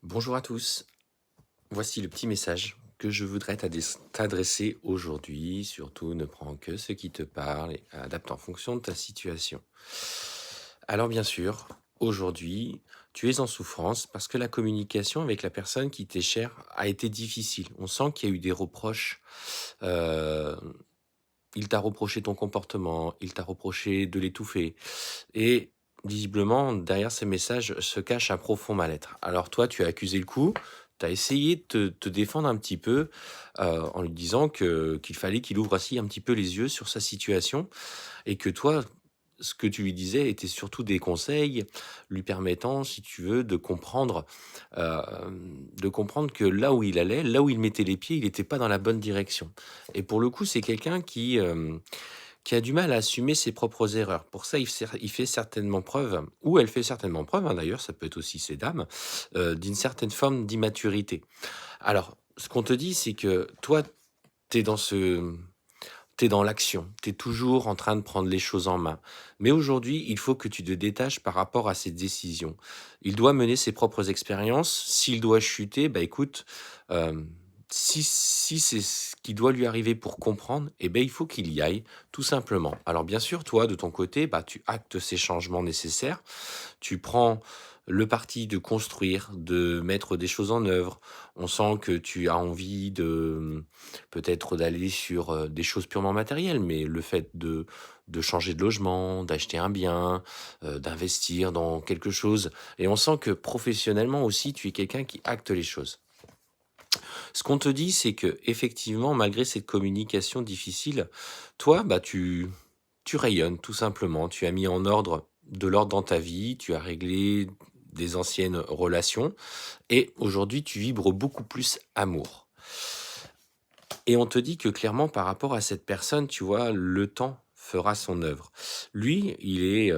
Bonjour à tous, voici le petit message que je voudrais t'adresser aujourd'hui. Surtout, ne prends que ce qui te parle et adapte en fonction de ta situation. Alors bien sûr, aujourd'hui, tu es en souffrance parce que la communication avec la personne qui t'est chère a été difficile. On sent qu'il y a eu des reproches. euh, il t'a reproché ton comportement, il t'a reproché de l'étouffer. Et visiblement, derrière ces messages se cache un profond mal-être. Alors toi, tu as accusé le coup, tu as essayé de te défendre un petit peu en lui disant qu'il fallait qu'il ouvre aussi un petit peu les yeux sur sa situation et que toi, ce que tu lui disais était surtout des conseils lui permettant, si tu veux, de comprendre que là où il allait, là où il mettait les pieds, il n'était pas dans la bonne direction. Et pour le coup, c'est quelqu'un qui a du mal à assumer ses propres erreurs. Pour ça, il fait certainement preuve, ou elle fait certainement preuve, hein, d'ailleurs, ça peut être aussi ces dames, d'une certaine forme d'immaturité. Alors, ce qu'on te dit, c'est que toi, tu es dans t'es dans l'action, tu es toujours en train de prendre les choses en main. Mais aujourd'hui, il faut que tu te détaches par rapport à ses décisions. Il doit mener ses propres expériences. S'il doit chuter, bah écoute, euh, si c'est ce qui doit lui arriver pour comprendre, eh ben, il faut qu'il y aille, tout simplement. Alors bien sûr, toi, de ton côté, bah, tu actes ces changements nécessaires. Tu prends le parti de construire, de mettre des choses en œuvre. On sent que tu as envie peut-être d'aller sur des choses purement matérielles, mais le fait de changer de logement, d'acheter un bien, d'investir dans quelque chose. Et on sent que professionnellement aussi, tu es quelqu'un qui acte les choses. Ce qu'on te dit, c'est que effectivement, malgré cette communication difficile, toi, bah, tu rayonnes tout simplement. Tu as mis en ordre de l'ordre dans ta vie, tu as réglé des anciennes relations et aujourd'hui, tu vibres beaucoup plus amour. Et on te dit que clairement, par rapport à cette personne, tu vois, le temps fera son œuvre. Lui, il est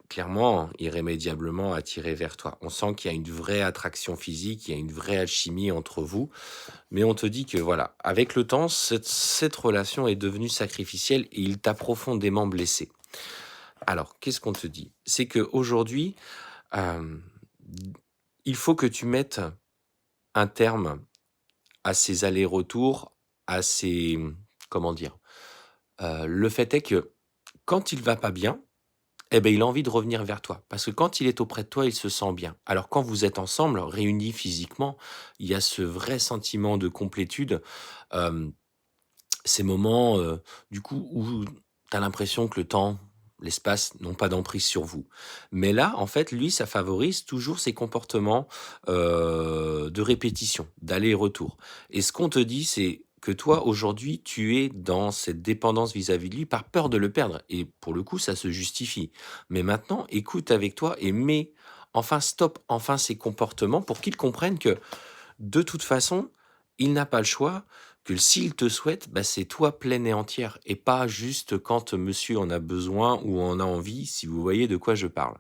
clairement, irrémédiablement attiré vers toi. On sent qu'il y a une vraie attraction physique, il y a une vraie alchimie entre vous, mais on te dit que voilà, avec le temps, cette relation est devenue sacrificielle et il t'a profondément blessé. Alors, qu'est-ce qu'on te dit? C'est qu'aujourd'hui, euh, il faut que tu mettes un terme à ces allers-retours, à ces... Comment dire? Le fait est que quand il va pas bien, eh ben, il a envie de revenir vers toi. Parce que quand il est auprès de toi, il se sent bien. Alors quand vous êtes ensemble, réunis physiquement, il y a ce vrai sentiment de complétude. euh, Ces moments, du coup, où tu as l'impression que le temps, l'espace n'ont pas d'emprise sur vous. Mais là, en fait, lui, ça favorise toujours ces comportements de répétition, d'aller-retour. Et ce qu'on te dit, c'est que toi, aujourd'hui, tu es dans cette dépendance vis-à-vis de lui par peur de le perdre. Et pour le coup, ça se justifie. Mais maintenant, écoute avec toi et mets, enfin, stop, enfin, ces comportements pour qu'il comprenne que de toute façon, il n'a pas le choix, que s'il te souhaite, bah, c'est toi pleine et entière, et pas juste quand monsieur en a besoin ou en a envie, si vous voyez de quoi je parle.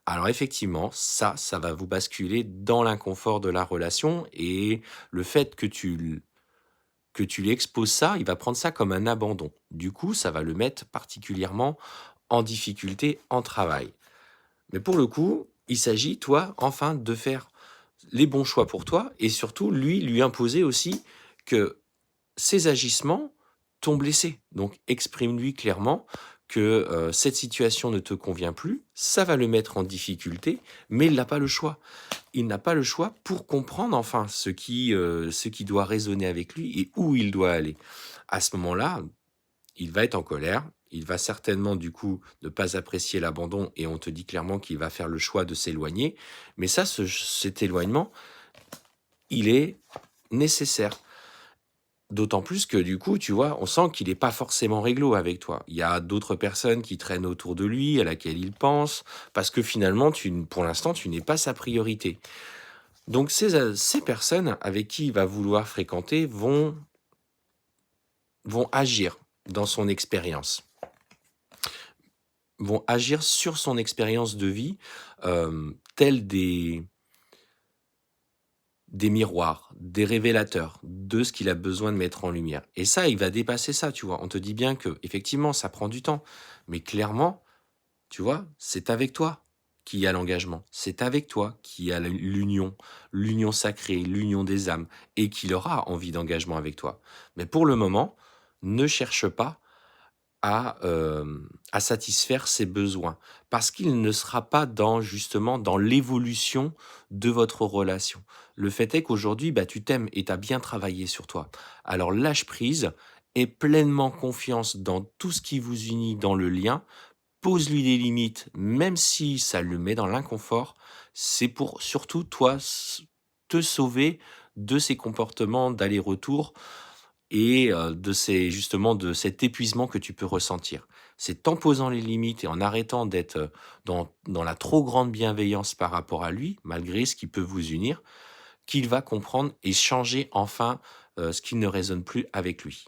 Alors effectivement, ça va vous basculer dans l'inconfort de la relation, et le fait que tu lui exposes ça, il va prendre ça comme un abandon. Du coup, ça va le mettre particulièrement en difficulté en travail. Mais pour le coup, il s'agit, toi, enfin, de faire les bons choix pour toi et surtout, lui imposer aussi que ses agissements t'ont blessé. Donc, exprime-lui clairement que cette situation ne te convient plus, ça va le mettre en difficulté, mais il n'a pas le choix. Il n'a pas le choix pour comprendre enfin ce qui doit résonner avec lui et où il doit aller. À ce moment-là, il va être en colère, il va certainement du coup ne pas apprécier l'abandon et on te dit clairement qu'il va faire le choix de s'éloigner. Mais ça, cet éloignement, il est nécessaire. D'autant plus que du coup, tu vois, on sent qu'il n'est pas forcément réglo avec toi. Il y a d'autres personnes qui traînent autour de lui, à laquelle il pense, parce que finalement, pour l'instant, tu n'es pas sa priorité. Donc ces personnes avec qui il va vouloir fréquenter vont agir dans son expérience, vont agir sur son expérience de vie, tels des miroirs, des révélateurs de ce qu'il a besoin de mettre en lumière. Et ça, il va dépasser ça, tu vois. On te dit bien que effectivement, ça prend du temps, mais clairement, tu vois, c'est avec toi. qui a l'engagement. C'est avec toi qui a l'union, l'union sacrée, l'union des âmes, et qu'il aura envie d'engagement avec toi. Mais pour le moment, ne cherche pas à satisfaire ses besoins, parce qu'il ne sera pas dans justement dans l'évolution de votre relation. Le fait est qu'aujourd'hui, bah, tu t'aimes et tu as bien travaillé sur toi. Alors lâche prise, aie pleinement confiance dans tout ce qui vous unit dans le lien, pose-lui des limites, même si ça le met dans l'inconfort. C'est pour surtout toi te sauver de ces comportements d'aller-retour et de ces justement de cet épuisement que tu peux ressentir. C'est en posant les limites et en arrêtant d'être, dans la trop grande bienveillance par rapport à lui, malgré ce qui peut vous unir, qu'il va comprendre et changer enfin, ce qui ne résonne plus avec lui.